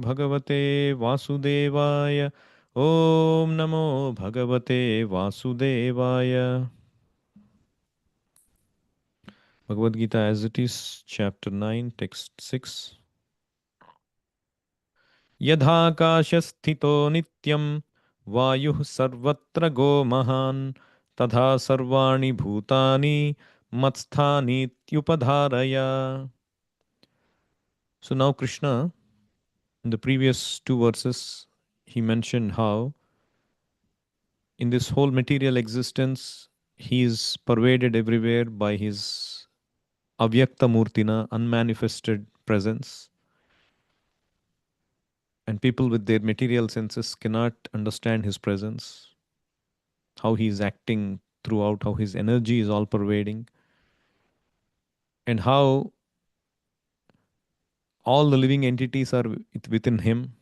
Bhagavate Vasudevaya. Om Namo Bhagavate Vasudevaya. Bhagavad Gita as it is, chapter 9, text 6. Yadhakashasthito nityam vayuh sarvatra go mahan tadha sarvani bhutani matsthani tyupadharaya. So now Krishna, in the previous two verses, he mentioned how in this whole material existence, he is pervaded everywhere by his avyakta murtina, unmanifested presence. And people with their material senses cannot understand his presence, how he is acting throughout, how his energy is all pervading, and how all the living entities are within him.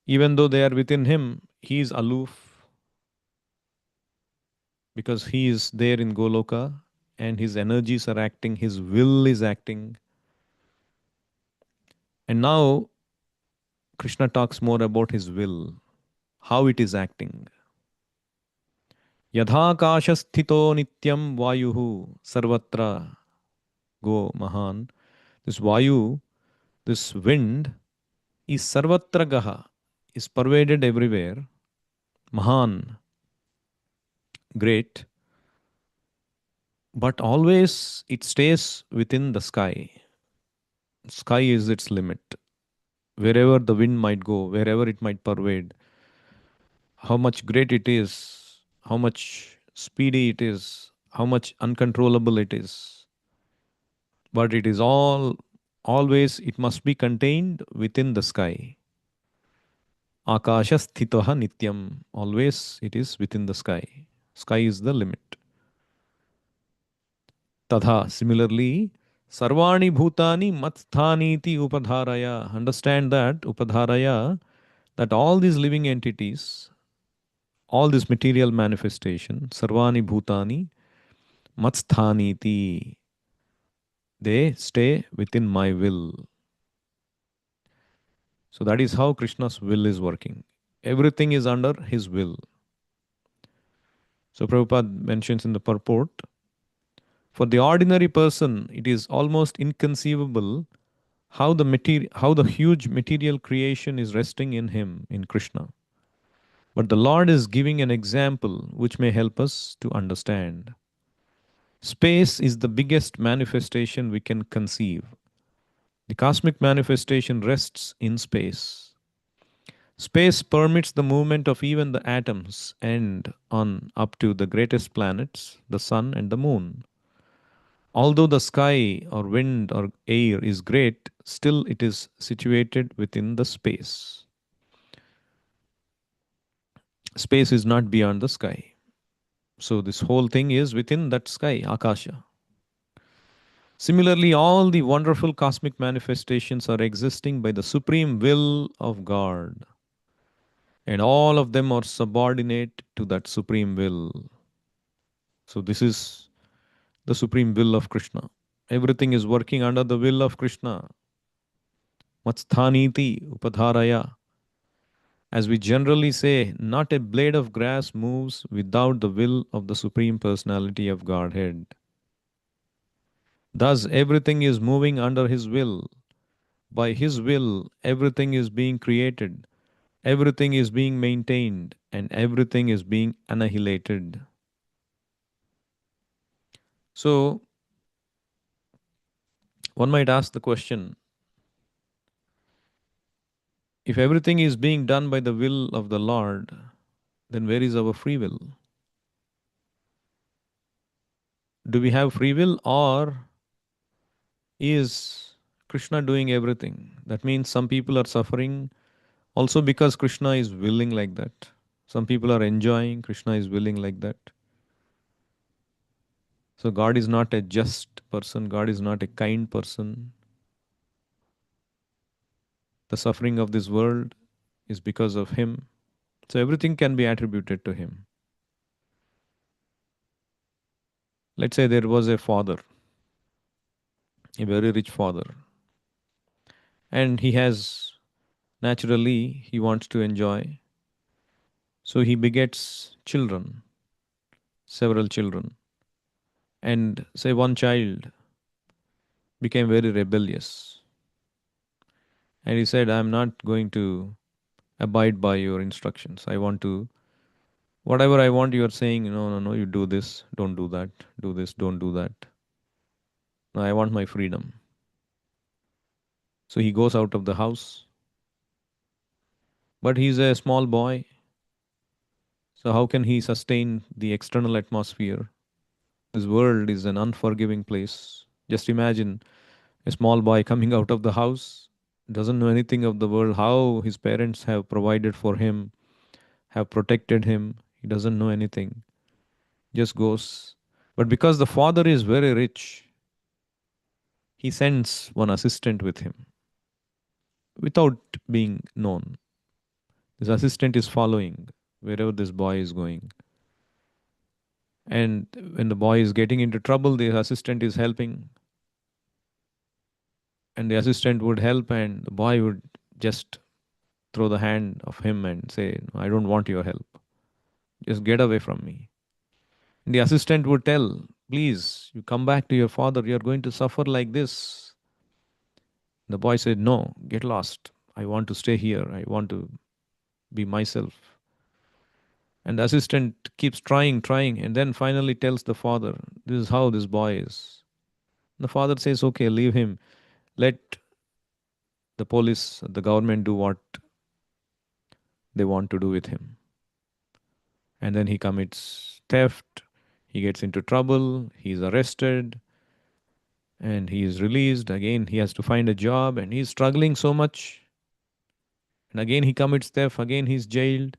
Even though they are within him, he is aloof because he is there in Goloka and his energies are acting, his will is acting. And now Krishna talks more about his will, how it is acting. Yadhakashasthito nityam vayuhu sarvatra go mahan. This vayu, this wind, is sarvatra gaha, is pervaded everywhere. Mahan, great. But always it stays within the sky. Sky is its limit. Wherever the wind might go, wherever it might pervade, how much great it is, how much speedy it is, how much uncontrollable it is. But it is all, always, it must be contained within the sky. Akasha sthitaha nityam. Always it is within the sky. Sky is the limit. Tadha, similarly, sarvani bhutani matsthaniti upadharaya. Understand that, upadharaya, that all these living entities, all this material manifestation, sarvani bhutani matsthaniti, they stay within my will. So that is how Krishna's will is working. Everything is under his will. So Prabhupada mentions in the purport, for the ordinary person, it is almost inconceivable how the huge material creation is resting in him, in Krishna. But the Lord is giving an example which may help us to understand. Space is the biggest manifestation we can conceive. The cosmic manifestation rests in space. Space permits the movement of even the atoms and on up to the greatest planets, the sun and the moon. Although the sky or wind or air is great, still it is situated within the space. Space is not beyond the sky. So this whole thing is within that sky, Akasha. Similarly, all the wonderful cosmic manifestations are existing by the supreme will of God. And all of them are subordinate to that supreme will. So this is the supreme will of Krishna. Everything is working under the will of Krishna. Matsthaniti upadharaya. As we generally say, not a blade of grass moves without the will of the Supreme Personality of Godhead. Thus, everything is moving under His will. By His will, everything is being created, everything is being maintained, and everything is being annihilated. So, one might ask the question, if everything is being done by the will of the Lord, then where is our free will? Do we have free will, or is Krishna doing everything? That means some people are suffering also because Krishna is willing like that. Some people are enjoying, Krishna is willing like that. So God is not a just person, God is not a kind person. The suffering of this world is because of Him. So everything can be attributed to Him. Let's say there was a father, a very rich father, And he has, naturally, he wants to enjoy. So he begets children, several children. And say one child became very rebellious. And he said, I'm not going to abide by your instructions. I want to, whatever I want, you are saying, no, no, no, you do this, don't do that, do this, don't do that. No, I want my freedom. So he goes out of the house. But he's a small boy. So how can he sustain the external atmosphere? This world is an unforgiving place. Just imagine a small boy coming out of the house, doesn't know anything of the world, how his parents have provided for him, have protected him. He doesn't know anything, just goes. But because the father is very rich, he sends one assistant with him without being known. This assistant is following wherever this boy is going. And when the boy is getting into trouble, the assistant is helping, and the assistant would help, and the boy would just throw the hand of him and say, "No, I don't want your help. Just get away from me." And the assistant would tell, "Please, you come back to your father. You are going to suffer like this." The boy said, "No, get lost. I want to stay here. I want to be myself." And the assistant keeps trying, trying, and then finally tells the father, "This is how this boy is." The father says, "Okay, leave him. Let the police, the government do what they want to do with him." And then he commits theft, he gets into trouble, he's arrested, and he is released. Again, he has to find a job, and he's struggling so much. And again, he commits theft, again, he's jailed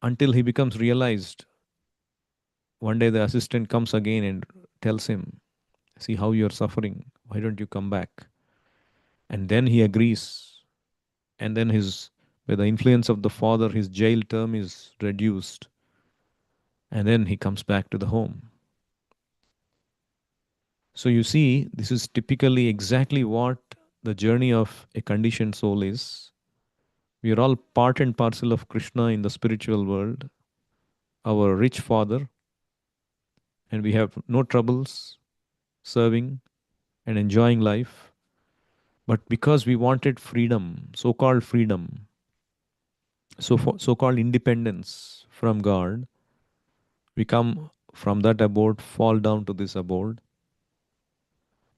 until he becomes realized. One day, the assistant comes again and tells him, "See how you're suffering. Why don't you come back?" And then he agrees. And then by the influence of the father, his jail term is reduced. And then he comes back to the home. So you see, this is typically exactly what the journey of a conditioned soul is. We are all part and parcel of Krishna in the spiritual world, our rich father, and we have no troubles serving and enjoying life. But because we wanted freedom, so called freedom, so called independence from God, we come from that abode, fall down to this abode.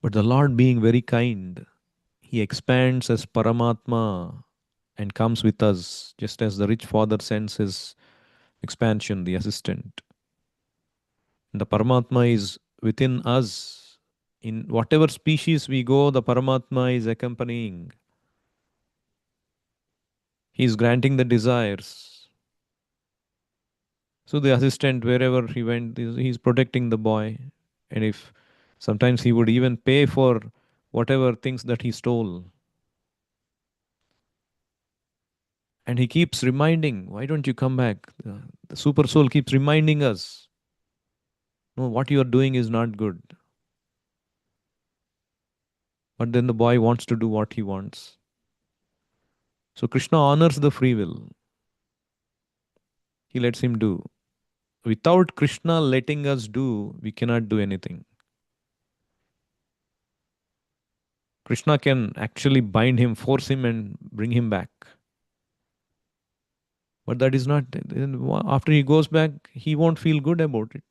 But the Lord, being very kind, He expands as Paramatma and comes with us, just as the rich father sends his expansion, the assistant. The Paramatma is within us. In whatever species we go, the Paramatma is accompanying. He is granting the desires. So the assistant, wherever he went, he's protecting the boy. And if sometimes he would even pay for whatever things that he stole. And he keeps reminding, why don't you come back? The super soul keeps reminding us, no, what you are doing is not good. But then the boy wants to do what he wants. So Krishna honors the free will. He lets him do. Without Krishna letting us do, we cannot do anything. Krishna can actually bind him, force him, and bring him back. But that is not, after he goes back, he won't feel good about it.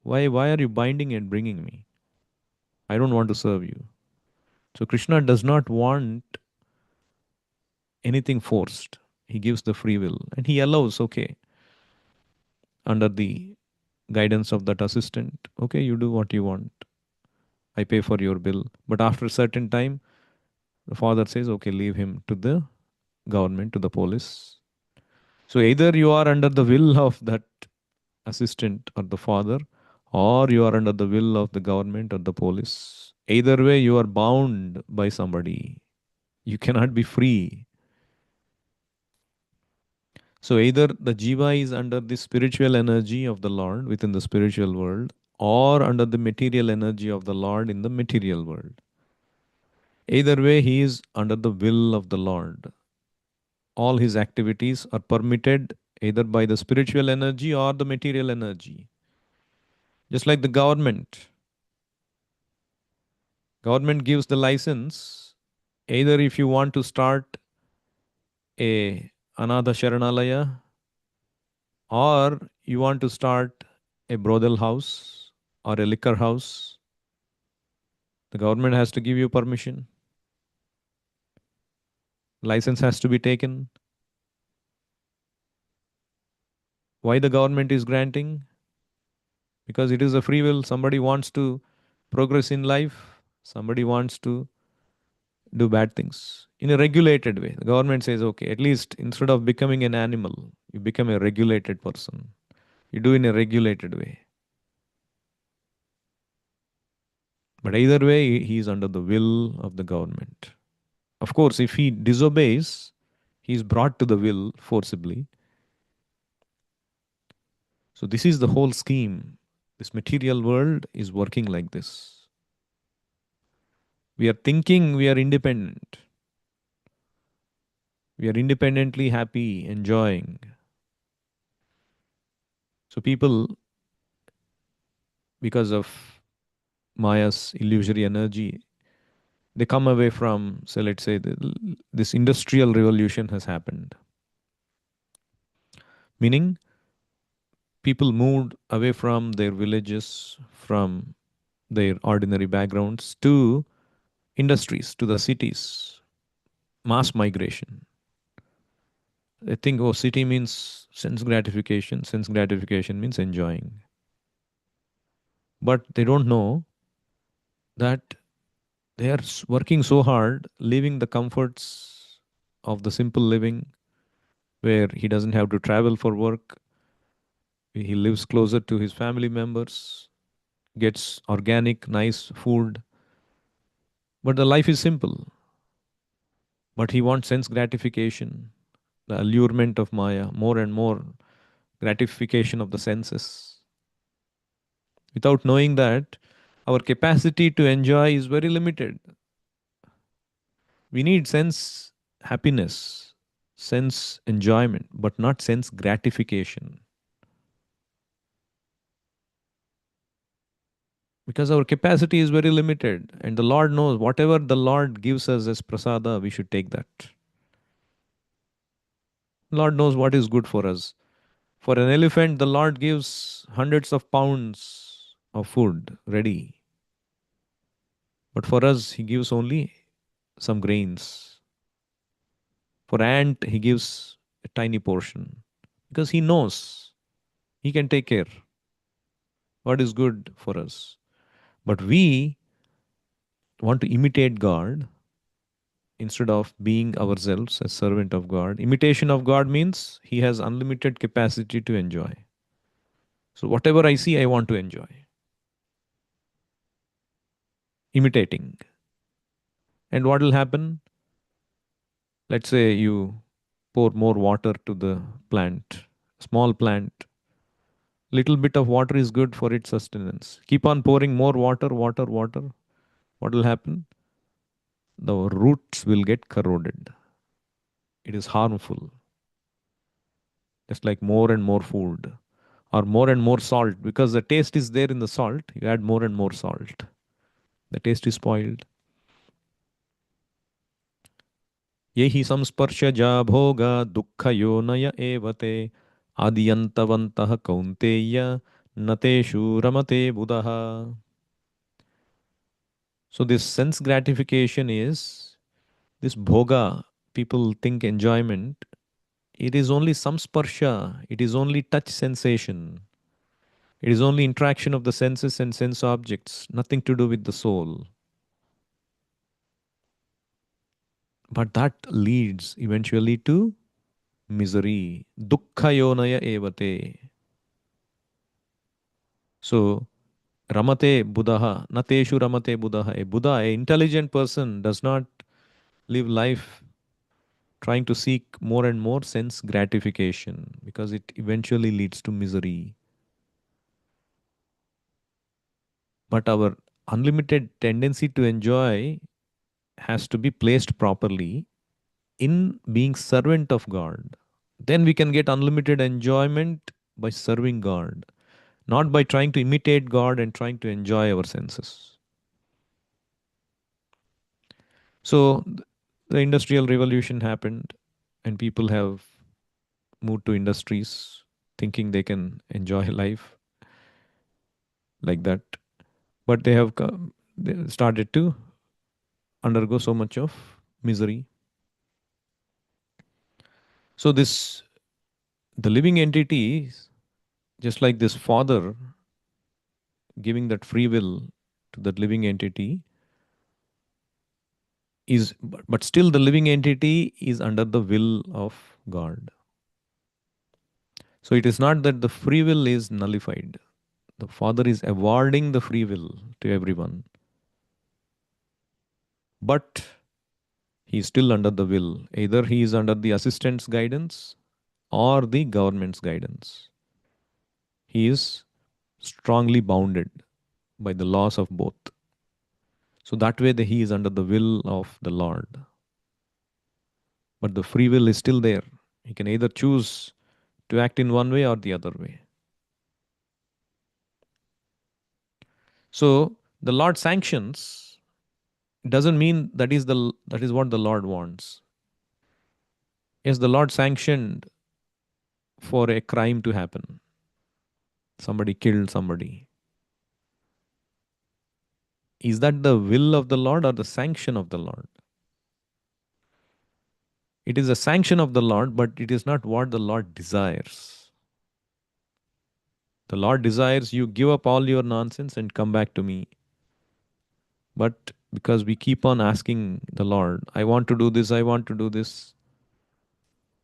Why are you binding and bringing me? I don't want to serve you. So Krishna does not want anything forced. He gives the free will and he allows, okay, under the guidance of that assistant, okay, you do what you want. I pay for your bill. But after a certain time, the father says, okay, leave him to the government, to the police. So either you are under the will of that assistant or the father, or you are under the will of the government or the police. Either way, you are bound by somebody. You cannot be free. So either the jiva is under the spiritual energy of the Lord within the spiritual world, or under the material energy of the Lord in the material world. Either way, he is under the will of the Lord. All his activities are permitted either by the spiritual energy or the material energy. Just like the government. Government gives the license either if you want to start a anotha sharanalaya or you want to start a brothel house or a liquor house. The government has to give you permission. License has to be taken. Why the government is granting? Because it is a free will. Somebody wants to progress in life. Somebody wants to do bad things in a regulated way. The government says, okay, at least instead of becoming an animal, you become a regulated person. You do in a regulated way. But either way, he is under the will of the government. Of course, if he disobeys, he is brought to the will forcibly. So, this is the whole scheme. This material world is working like this. We are thinking we are independent. We are independently happy, enjoying. So, people, because of Maya's illusory energy, they come away from, so let's say, this industrial revolution has happened. Meaning, people moved away from their villages, from their ordinary backgrounds to industries, to the cities, mass migration. They think, oh, city means sense gratification. Sense gratification means enjoying. But they don't know that they are working so hard, leaving the comforts of the simple living where he doesn't have to travel for work. He lives closer to his family members, gets organic, nice food. But the life is simple. But he wants sense gratification, the allurement of Maya, more and more gratification of the senses, without knowing that our capacity to enjoy is very limited. We need sense happiness, sense enjoyment, but not sense gratification. Because our capacity is very limited, and the Lord knows whatever the Lord gives us as prasada, we should take that. Lord knows what is good for us. For an elephant, the Lord gives hundreds of pounds of food ready. But for us, He gives only some grains. For ant, He gives a tiny portion. Because He knows He can take care what is good for us. But we want to imitate God instead of being ourselves as servant of God. Imitation of God means He has unlimited capacity to enjoy. So whatever I see, I want to enjoy. Imitating. And what will happen? Let's say you pour more water to the plant, small plant. Little bit of water is good for its sustenance. Keep on pouring more water, water, water. What will happen? The roots will get corroded. It is harmful. Just like more and more food or more and more salt, because the taste is there in the salt, you add more and more salt. The taste is spoiled. Yehi samsparshaja bhoga dukkha yonaya evate adiyantavantah kaunteya nateshu ramate buddha. So this sense gratification is this bhoga. People think enjoyment. It is only samsparsha. It is only touch sensation. It is only interaction of the senses and sense objects. Nothing to do with the soul. But that leads eventually to misery. Dukkha yonaya evate. So ramate buddha, nateshu ramate buddha. A Buddha, an intelligent person, does not live life trying to seek more and more sense gratification because it eventually leads to misery. But our unlimited tendency to enjoy has to be placed properly in being servant of God. Then we can get unlimited enjoyment by serving God, not by trying to imitate God and trying to enjoy our senses. So the industrial revolution happened, and people have moved to industries thinking they can enjoy life like that. But they started to undergo so much of misery. So this the living entity, just like this father giving that free will to that living entity, is but still the living entity is under the will of God. So it is not that the free will is nullified. The father is awarding the free will to everyone, but he is still under the will. Either he is under the assistant's guidance or the government's guidance. He is strongly bounded by the laws of both. So that way he is under the will of the Lord. But the free will is still there. He can either choose to act in one way or the other way. So the Lord sanctions doesn't mean that is what the Lord wants. Yes, the Lord sanctioned for a crime to happen. Somebody killed somebody. Is that the will of the Lord or the sanction of the Lord? It is a sanction of the Lord, but it is not what the Lord desires. The Lord desires you give up all your nonsense and come back to me. But because we keep on asking the Lord, I want to do this, I want to do this.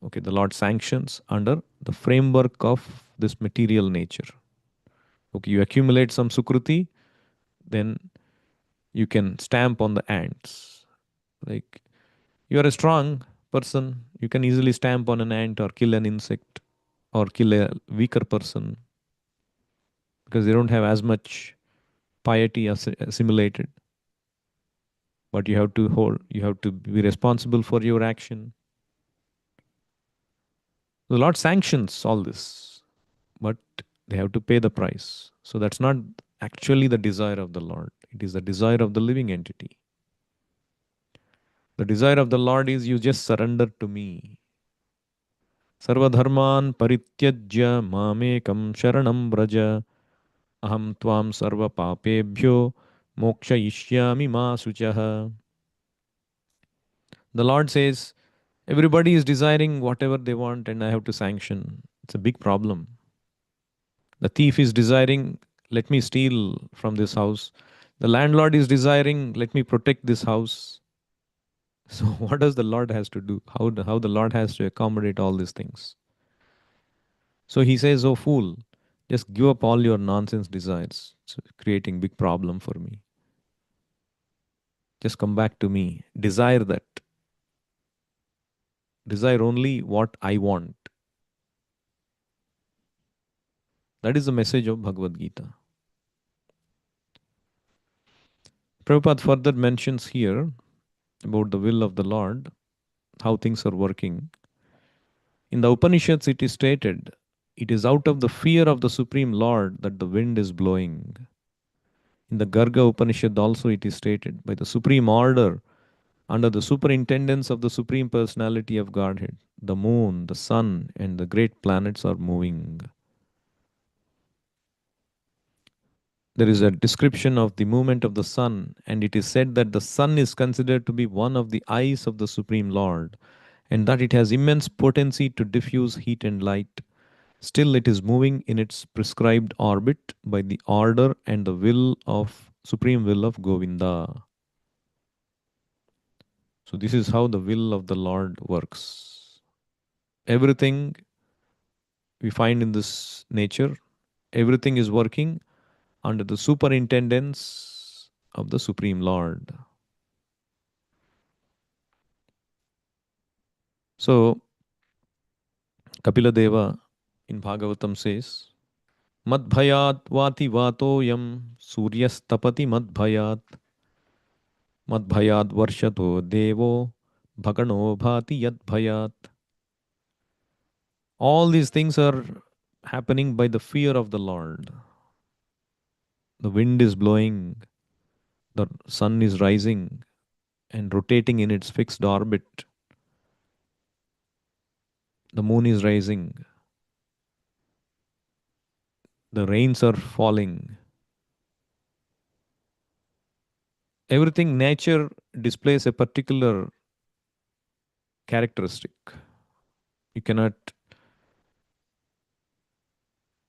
Okay, the Lord sanctions under the framework of this material nature. Okay, you accumulate some sukruti, then you can stamp on the ants. Like you are a strong person, you can easily stamp on an ant or kill an insect or kill a weaker person because they don't have as much piety assimilated. But you have to be responsible for your action. The Lord sanctions all this, but they have to pay the price. So that's not actually the desire of the Lord. It is the desire of the living entity. The desire of the Lord is you just surrender to me. Sarvadharman parityajya mamekam sharanam braja aham tvam sarva papebhyo mokshayishyami ma suchaha. The Lord says, everybody is desiring whatever they want and I have to sanction. It's a big problem. The thief is desiring, let me steal from this house. The landlord is desiring, let me protect this house. So what does the Lord has to do? How the Lord has to accommodate all these things? So he says, oh fool, just give up all your nonsense desires. It's creating big problem for me. Just come back to me. Desire that. Desire only what I want. That is the message of Bhagavad Gita. Prabhupada further mentions here about the will of the Lord, how things are working. In the Upanishads, it is stated, it is out of the fear of the Supreme Lord that the wind is blowing. In the Garga Upanishad also it is stated, by the supreme order, under the superintendence of the Supreme Personality of Godhead, the moon, the sun, and the great planets are moving. There is a description of the movement of the sun, and it is said that the sun is considered to be one of the eyes of the Supreme Lord, and that it has immense potency to diffuse heat and light. Still, it is moving in its prescribed orbit by the order and the will of supreme will of Govinda. So, this is how the will of the Lord works. Everything we find in this nature, everything is working under the superintendence of the Supreme Lord. So, Kapila Deva in Bhagavatam says, Madbhayat vati vatoyam suryastapati madbhayat madbhayat varshato devo bhagano bhati yadbhayat. All these things are happening by the fear of the Lord. The wind is blowing, the sun is rising and rotating in its fixed orbit, the moon is rising, the rains are falling. Everything, nature displays a particular characteristic. You cannot,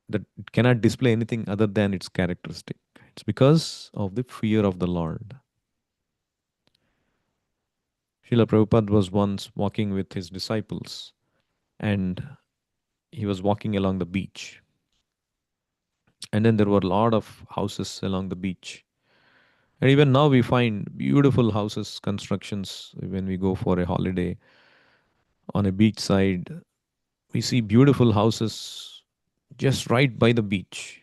that it cannot display anything other than its characteristic. It's because of the fear of the Lord. Srila Prabhupada was once walking with his disciples, and he was walking along the beach. And then there were a lot of houses along the beach. And even now we find beautiful houses, constructions when we go for a holiday on a beach side. We see beautiful houses just right by the beach.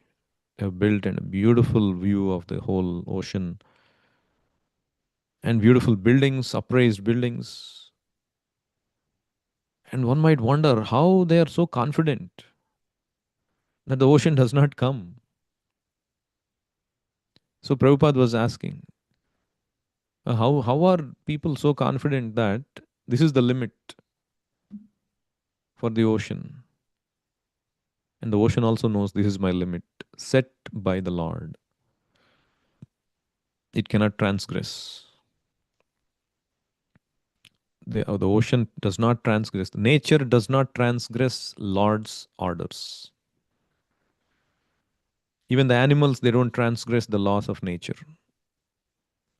They have built and a beautiful view of the whole ocean and beautiful buildings, upraised buildings. And one might wonder how they are so confident that the ocean does not come. So Prabhupada was asking, how are people so confident that this is the limit for the ocean? And the ocean also knows this is my limit, set by the Lord. It cannot transgress. The ocean does not transgress. Nature does not transgress Lord's orders. Even the animals, they don't transgress the laws of nature.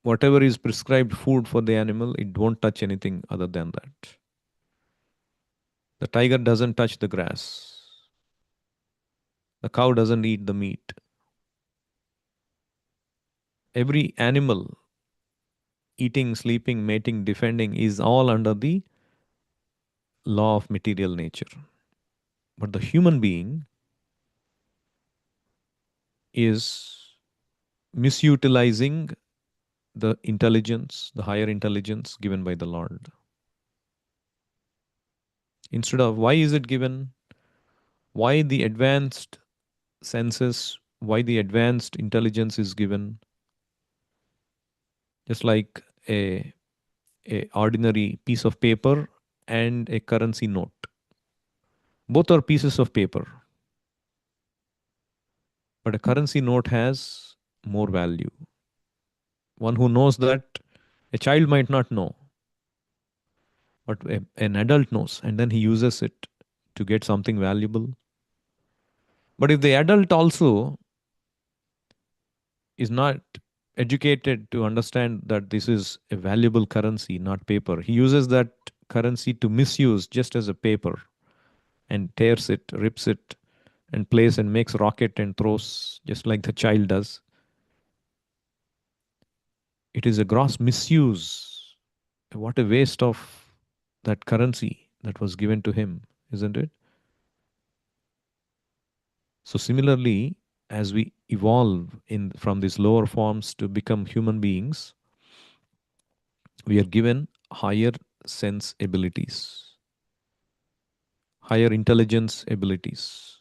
Whatever is prescribed food for the animal, it won't touch anything other than that. The tiger doesn't touch the grass. The cow doesn't eat the meat. Every animal, eating, sleeping, mating, defending, is all under the law of material nature. But the human being is misutilizing the intelligence, the higher intelligence given by the Lord. Instead of, why is it given? Why the advanced senses? Why the advanced intelligence is given? Just like a ordinary piece of paper and a currency note. Both are pieces of paper, but a currency note has more value. One who knows that, a child might not know, but an adult knows, and then he uses it to get something valuable. But if the adult also is not educated to understand that this is a valuable currency, not paper, he uses that currency to misuse just as a paper and tears it, rips it, and plays and makes rocket and throws just like the child does. It is a gross misuse. What a waste of that currency that was given to him, isn't it? So similarly, as we evolve in from these lower forms to become human beings, we are given higher sense abilities, higher intelligence abilities,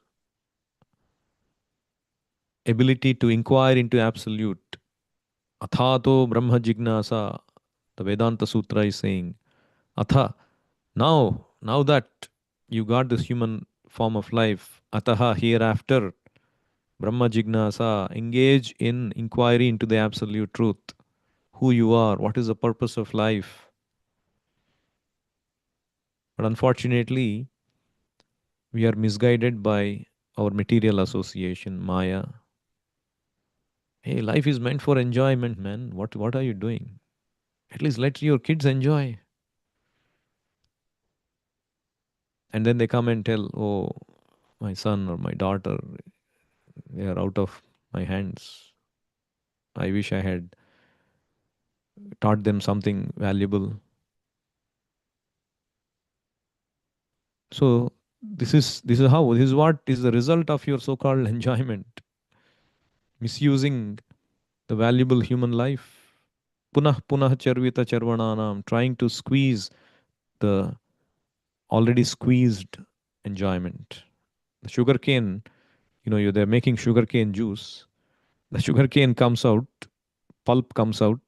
ability to inquire into absolute. Athato Brahma Jignasa, the Vedanta Sutra is saying, Atha, now that you got this human form of life, Ataha, hereafter, Brahma Jignasa, engage in inquiry into the absolute truth, who you are, what is the purpose of life. But unfortunately, we are misguided by our material association, Maya. Hey, life is meant for enjoyment, man. What are you doing? At least let your kids enjoy. And then they come and tell, oh, my son or my daughter, they are out of my hands. I wish I had taught them something valuable. So This is how, this is what is the result of your so-called enjoyment, misusing the valuable human life. Punah punah charvita charvananam, trying to squeeze the already squeezed enjoyment. The sugar cane, they're making sugar cane juice. The sugar cane comes out, pulp comes out,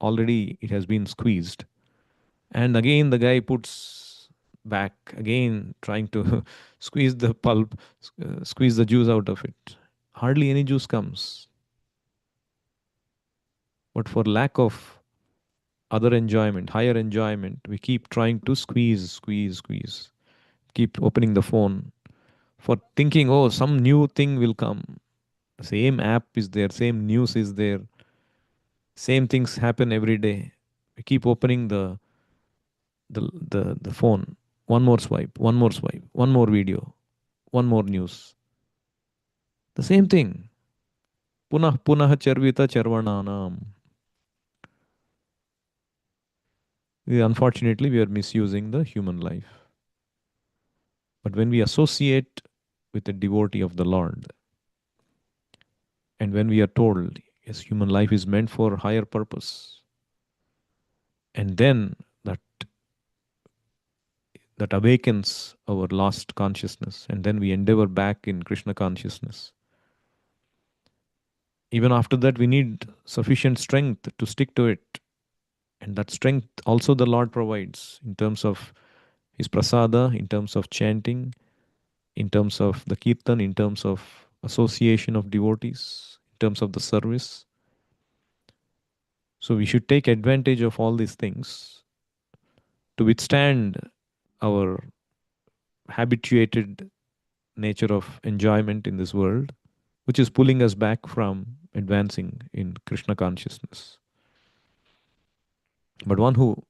already it has been squeezed. And again, the guy puts back, again, trying to squeeze the pulp, squeeze the juice out of it. Hardly any juice comes. But for lack of other enjoyment, higher enjoyment, we keep trying to squeeze, squeeze, squeeze. Keep opening the phone for thinking, oh, some new thing will come. The same app is there, same news is there, same things happen every day. We keep opening the phone. One more swipe, one more swipe, one more video, one more news. The same thing. Punah punah charvita charvananam. Unfortunately, we are misusing the human life. But when we associate with a devotee of the Lord, and when we are told, yes, human life is meant for higher purpose, and then that awakens our lost consciousness, and then we endeavor back in Krishna consciousness. Even after that, we need sufficient strength to stick to it. And that strength also the Lord provides in terms of His prasada, in terms of chanting, in terms of the kirtan, in terms of association of devotees, in terms of the service. So we should take advantage of all these things to withstand our habituated nature of enjoyment in this world, which is pulling us back from advancing in Krishna consciousness. But one who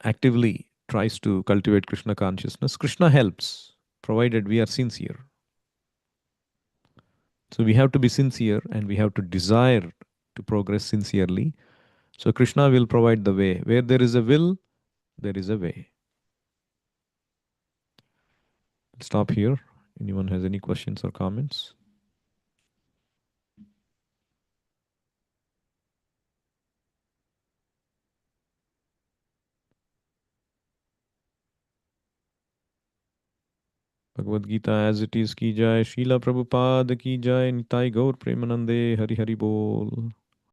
actively tries to cultivate Krishna consciousness, Krishna helps, provided we are sincere. So we have to be sincere and we have to desire to progress sincerely. So Krishna will provide the way. Where there is a will, there is a way. I'll stop here. Anyone has any questions or comments? Bhagavad Gita as it is ki jai, Srila Prabhupada ki jai, Nitai Gaur Premanande, Hari Hari Bol.